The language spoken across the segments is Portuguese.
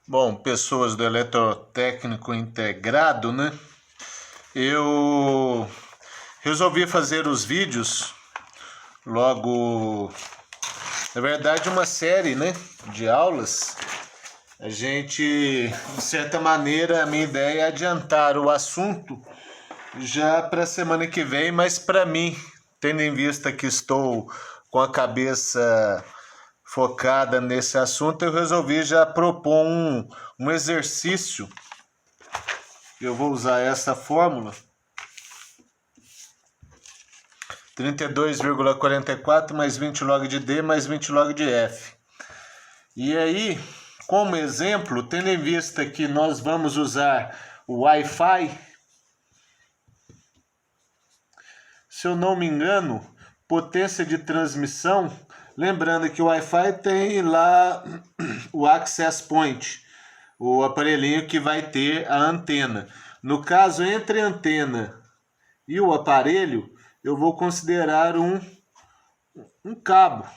Bom, pessoas do eletrotécnico integrado, né? Eu resolvi fazer os vídeos logo, na verdade, uma série, né, de aulas. A gente, de certa maneira, a minha ideia é adiantar o assunto já para a semana que vem, mas para mim, tendo em vista que estou com a cabeça focada nesse assunto, eu resolvi já propor um exercício. Eu vou usar essa fórmula 32,44 mais 20 log de D mais 20 log de F. E aí, como exemplo, tendo em vista que nós vamos usar o Wi-Fi, se eu não me engano, potência de transmissão, lembrando que o Wi-Fi tem lá o access point, o aparelhinho que vai ter a antena. No caso, entre a antena e o aparelho, eu vou considerar um cabo.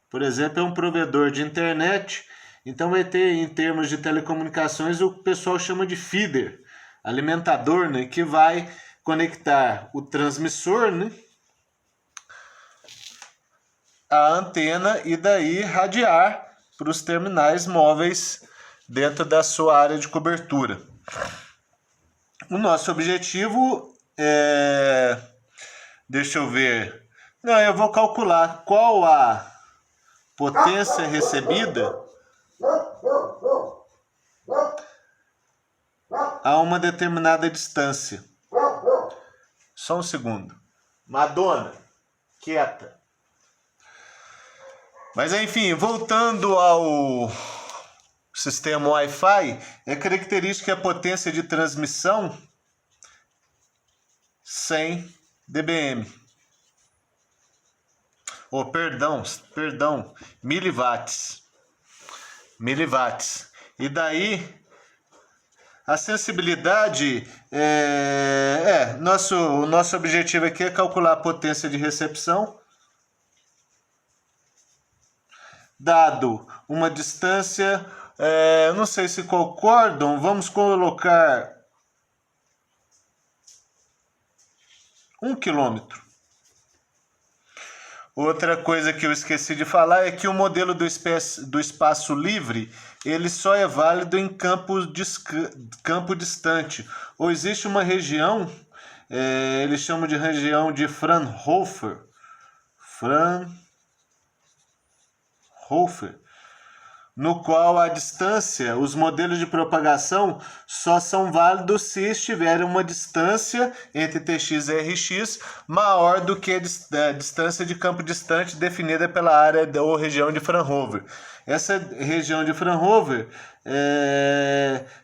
Por exemplo, é um provedor de internet, então vai ter, em termos de telecomunicações, o pessoal chama de feeder, alimentador, né, que vai conectar o transmissor, né, a antena e daí radiar para os terminais móveis dentro da sua área de cobertura. O nosso objetivo é... Deixa eu ver. Não, eu vou calcular qual a potência recebida a uma determinada distância. Só um segundo. Madonna, quieta. Mas enfim, voltando ao sistema Wi-Fi, é característica a potência de transmissão 100 dBm. Perdão, miliwatts. E daí a sensibilidade o nosso objetivo aqui é calcular a potência de recepção dado uma distância, não sei se concordam, vamos colocar 1 quilômetro. Outra coisa que eu esqueci de falar é que o modelo do espaço livre, ele só é válido em campo distante. Ou existe uma região, eles chamam de região de Fraunhofer, no qual a distância, os modelos de propagação só são válidos se estiverem uma distância entre Tx e Rx maior do que a distância de campo distante definida pela área ou região de Fraunhofer. Essa região de Fraunhofer,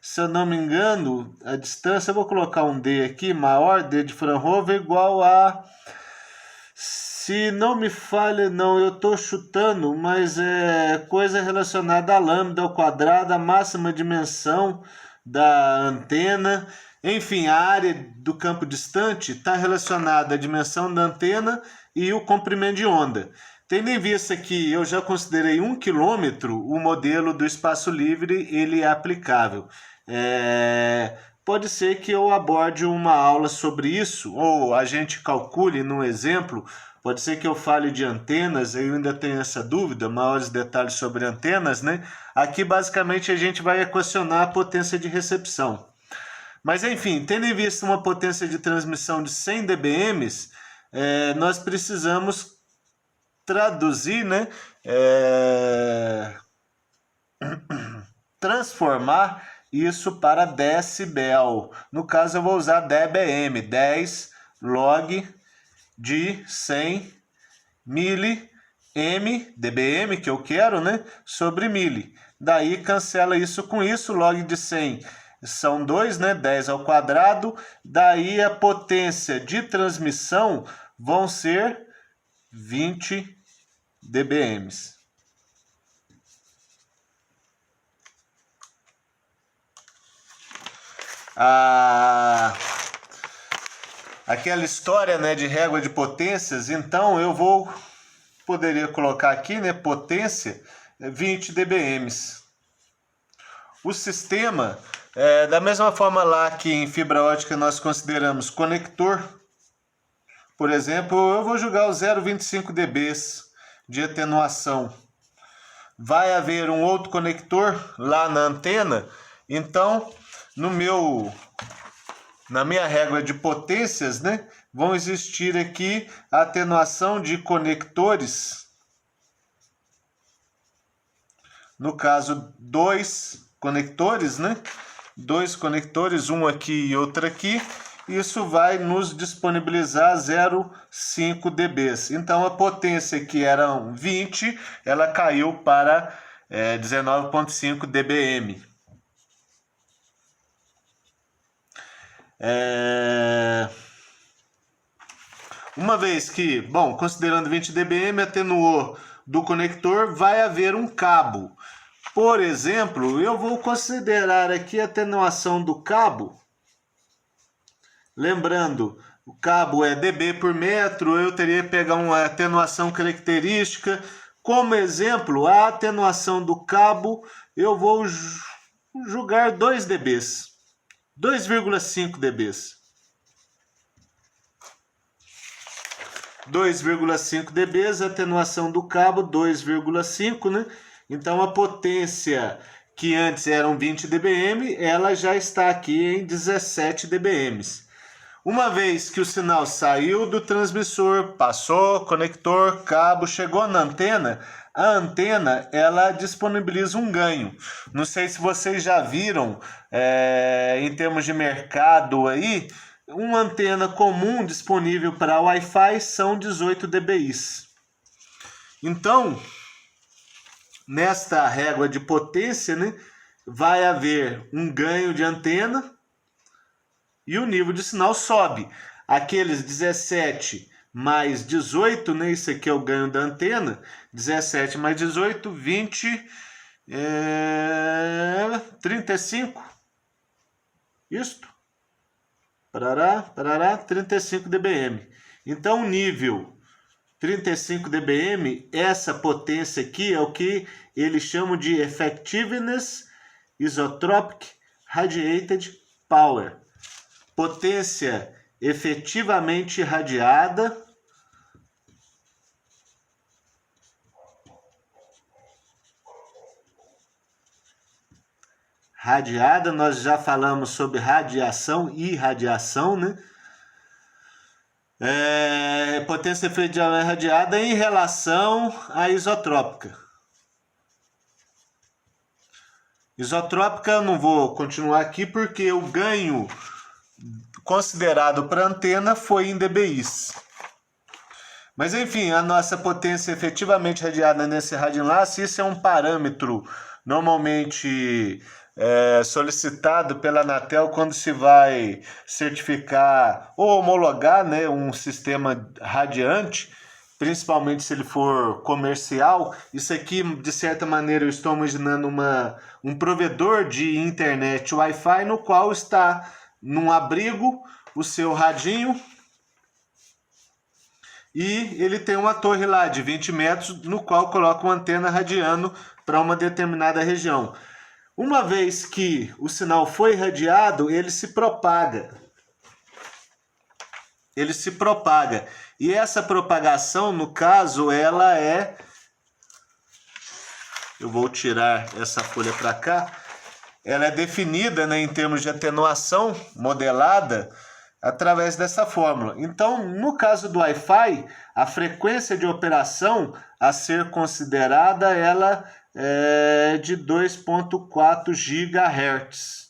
se eu não me engano, a distância, eu vou colocar um D aqui, maior, D de Fraunhofer igual a... Se não me falha, não, eu estou chutando, mas é coisa relacionada a lambda ao quadrado, a máxima dimensão da antena. Enfim, a área do campo distante está relacionada à dimensão da antena e o comprimento de onda. Tendo em vista que eu já considerei 1 quilômetro, o modelo do espaço livre ele é aplicável. Pode ser que eu aborde uma aula sobre isso, ou a gente calcule num exemplo. Pode ser que eu fale de antenas, eu ainda tenho essa dúvida, maiores detalhes sobre antenas, né? Aqui, basicamente, a gente vai equacionar a potência de recepção. Mas, enfim, tendo em vista uma potência de transmissão de 100 dBm, nós precisamos traduzir, né? Transformar isso para decibel. No caso, eu vou usar dBm, 10 log de 100 mili m dBm, que eu quero, né, sobre mili. Daí cancela isso com isso, log de 100 são 2, né, 10 ao quadrado. Daí a potência de transmissão vão ser 20 dBm. Aquela história, né, de régua de potências, então eu poderia colocar aqui, né, potência 20 dBm. o sistema, da mesma forma lá que em fibra ótica nós consideramos conector, por exemplo, eu vou jogar o 0,25 dB de atenuação. Vai haver um outro conector lá na antena, então na minha régua de potências, né, vão existir aqui a atenuação de conectores. No caso, 2 conectores, né? 2 conectores, um aqui e outro aqui. Isso vai nos disponibilizar 0,5 dB. Então, a potência que era 20, ela caiu para 19,5 dBm. Uma vez que, bom, considerando 20 dBm, atenuou do conector, vai haver um cabo. Por exemplo, eu vou considerar aqui a atenuação do cabo. Lembrando, o cabo é dB por metro, eu teria que pegar uma atenuação característica. Como exemplo, a atenuação do cabo, eu vou julgar 2 dB, 2,5 dB. 2,5 dB, atenuação do cabo, 2,5, né? Então, a potência que antes eram 20 dBm, ela já está aqui em 17 dBm. Uma vez que o sinal saiu do transmissor, passou, conector, cabo, chegou na antena, a antena ela disponibiliza um ganho. Não sei se vocês já viram, em termos de mercado aí, uma antena comum disponível para Wi-Fi são 18 dBi. Então, nesta régua de potência, né, vai haver um ganho de antena e o nível de sinal sobe. Aqueles 17 mais 18, né, isso aqui é o ganho da antena, 17 mais 18, 20, 35, isto. Parará, 35 dBm. Então, o nível 35 dBm, essa potência aqui é o que eles chamam de Effectiveness Isotropic Radiated Power. Potência efetivamente irradiada nós já falamos sobre radiação e irradiação, né? Potência efetivamente irradiada em relação à isotrópica. Isotrópica eu não vou continuar aqui porque o ganho considerado para antena foi em dBi. Mas enfim, a nossa potência efetivamente irradiada nesse radioenlace, isso é um parâmetro normalmente solicitado pela Anatel quando se vai certificar ou homologar, né, um sistema radiante, principalmente se ele for comercial. Isso aqui, de certa maneira, eu estou imaginando um provedor de internet Wi-Fi no qual está num abrigo o seu radinho e ele tem uma torre lá de 20 metros no qual coloca uma antena radiando para uma determinada região. Uma vez que o sinal foi irradiado, ele se propaga. E essa propagação, no caso, ela é... Eu vou tirar essa folha para cá. Ela é definida, né, em termos de atenuação modelada através dessa fórmula. Então, no caso do Wi-Fi, a frequência de operação a ser considerada, ela é de 2,4 GHz.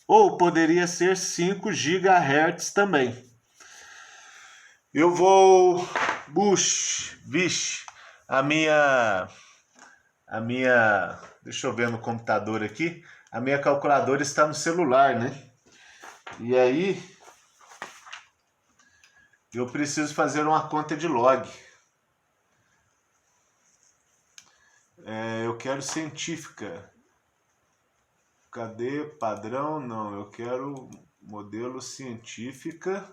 Ou poderia ser 5 GHz também. Eu vou... a minha... Deixa eu ver no computador aqui. A minha calculadora está no celular, né? E aí... eu preciso fazer uma conta de log. Eu quero científica. Cadê padrão? Não, eu quero modelo científica.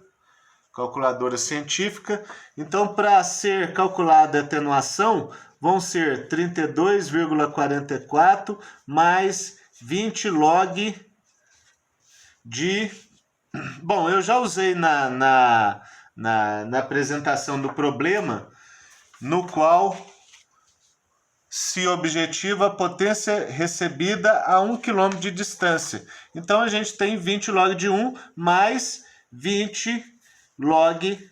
Calculadora científica. Então, para ser calculada a atenuação, vão ser 32,44 mais 20 log de... Bom, eu já usei na apresentação do problema, no qual se objetiva a potência recebida a 1 km de distância. Então, a gente tem 20 log de 1 mais 20 log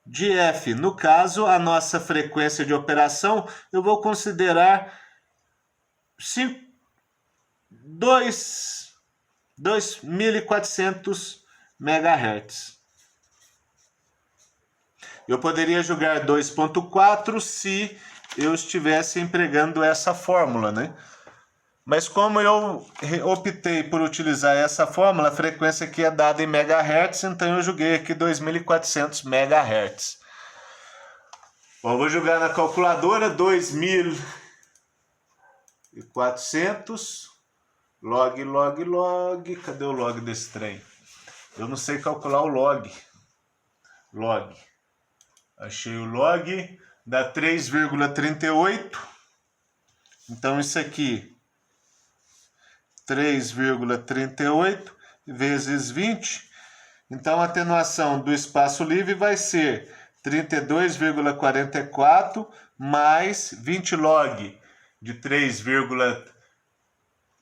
de F. No caso, a nossa frequência de operação, eu vou considerar 2.400 MHz. Eu poderia jogar 2.4 se eu estivesse empregando essa fórmula, né? Mas como eu optei por utilizar essa fórmula, a frequência aqui é dada em megahertz, então eu joguei aqui 2.400 megahertz. Bom, vou jogar na calculadora 2.400 log. Cadê o log desse trem? Eu não sei calcular o log. Achei o log, dá 3,38. Então isso aqui, 3,38 vezes 20. Então a atenuação do espaço livre vai ser 32,44 mais 20 log de 3,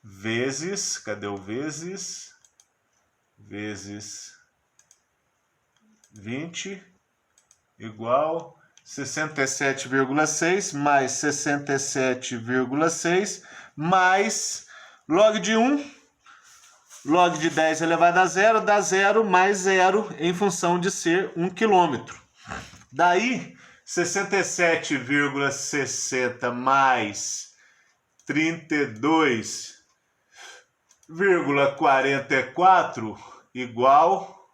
vezes, cadê o vezes? Vezes 20 igual 67,6 mais 67,6 mais log de 1, log de 10 elevado a zero, dá 0 mais 0 em função de ser 1 km. Daí, 67,60 mais 32,44 igual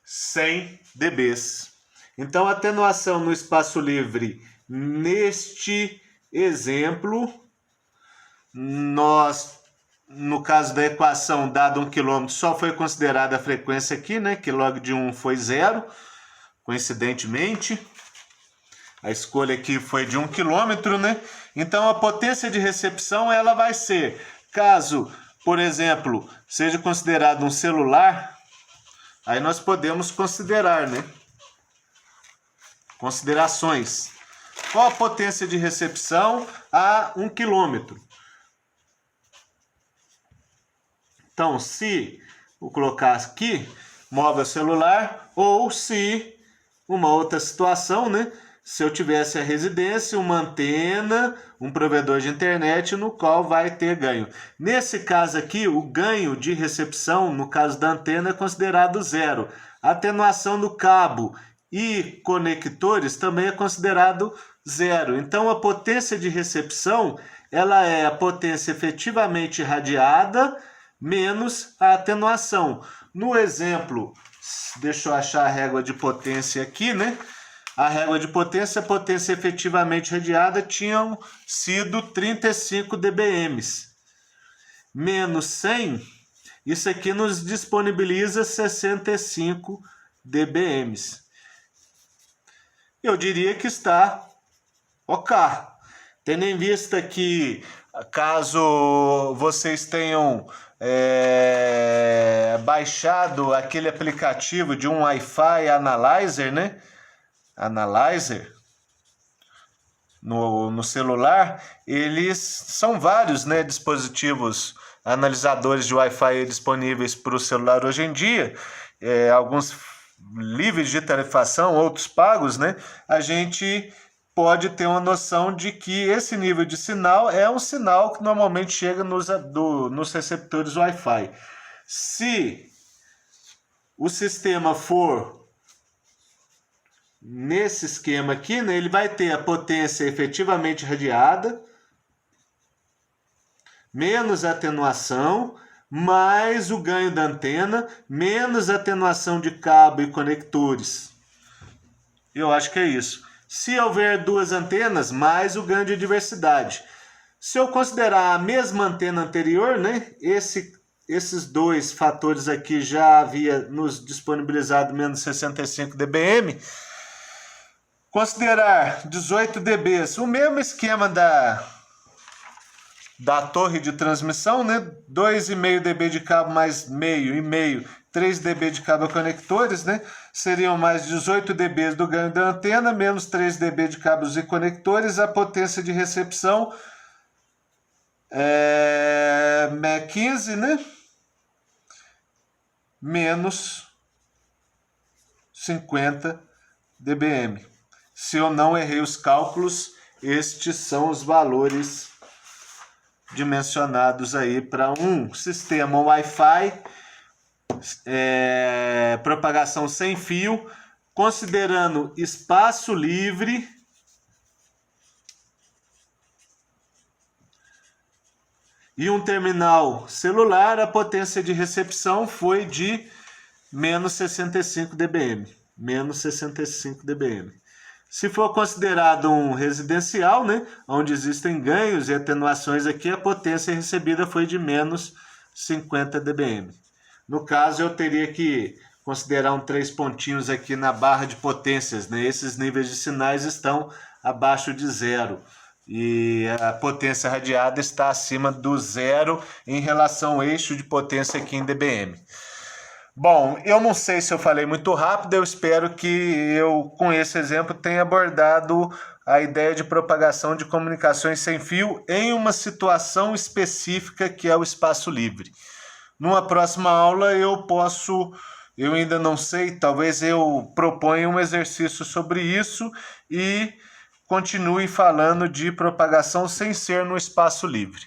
100 dBs. Então, a atenuação no espaço livre, neste exemplo, no caso da equação, dado 1 km, só foi considerada a frequência aqui, né? Que log de 1 foi 0, coincidentemente. A escolha aqui foi de 1 km, né? Então, a potência de recepção, ela vai ser, caso, por exemplo, seja considerado um celular, aí nós podemos considerar, né? Considerações. Qual a potência de recepção a 1 km? Então, se vou colocar aqui, móvel celular, ou se uma outra situação, né? Se eu tivesse a residência, uma antena, um provedor de internet, no qual vai ter ganho. Nesse caso aqui, o ganho de recepção, no caso da antena, é considerado zero. A atenuação do cabo e conectores também é considerado zero. Então, a potência de recepção, ela é a potência efetivamente irradiada menos a atenuação. No exemplo, deixa eu achar a régua de potência aqui, né? A régua de potência, a potência efetivamente irradiada tinham sido 35 dBm. Menos 100, isso aqui nos disponibiliza 65 dBm. Eu diria que está ok. Tendo em vista que, caso vocês tenham baixado aquele aplicativo de um Wi-Fi Analyzer, né? Analyzer no celular, eles são vários, né, dispositivos analisadores de Wi-Fi disponíveis para o celular hoje em dia, alguns livres de tarifação, outros pagos, né? A gente pode ter uma noção de que esse nível de sinal é um sinal que normalmente chega nos receptores Wi-Fi. Se o sistema for nesse esquema aqui, né, ele vai ter a potência efetivamente irradiada, menos a atenuação, mais o ganho da antena, menos a atenuação de cabo e conectores. Eu acho que é isso. Se houver duas antenas, mais o ganho de diversidade. Se eu considerar a mesma antena anterior, né, esses dois fatores aqui já havia nos disponibilizado menos 65 dBm, considerar 18 dB, o mesmo esquema da torre de transmissão, né? 2,5 dB de cabo mais meio e meio, 3 dB de cabo a conectores, né? Seriam mais 18 dB do ganho da antena, menos 3 dB de cabos e conectores, a potência de recepção é 15, né? Menos 50 dBm. Se eu não errei os cálculos, estes são os valores dimensionados aí para um sistema Wi-Fi, propagação sem fio, considerando espaço livre e um terminal celular. A potência de recepção foi de menos 65 dBm. Menos 65 dBm. Se for considerado um residencial, né, onde existem ganhos e atenuações aqui, a potência recebida foi de menos 50 dBm. No caso, eu teria que considerar 3 pontinhos aqui na barra de potências, né? Esses níveis de sinais estão abaixo de zero e a potência radiada está acima do zero em relação ao eixo de potência aqui em dBm. Bom, eu não sei se eu falei muito rápido, eu espero que eu, com esse exemplo, tenha abordado a ideia de propagação de comunicações sem fio em uma situação específica que é o espaço livre. Numa próxima aula eu ainda não sei, talvez eu proponha um exercício sobre isso e continue falando de propagação sem ser no espaço livre.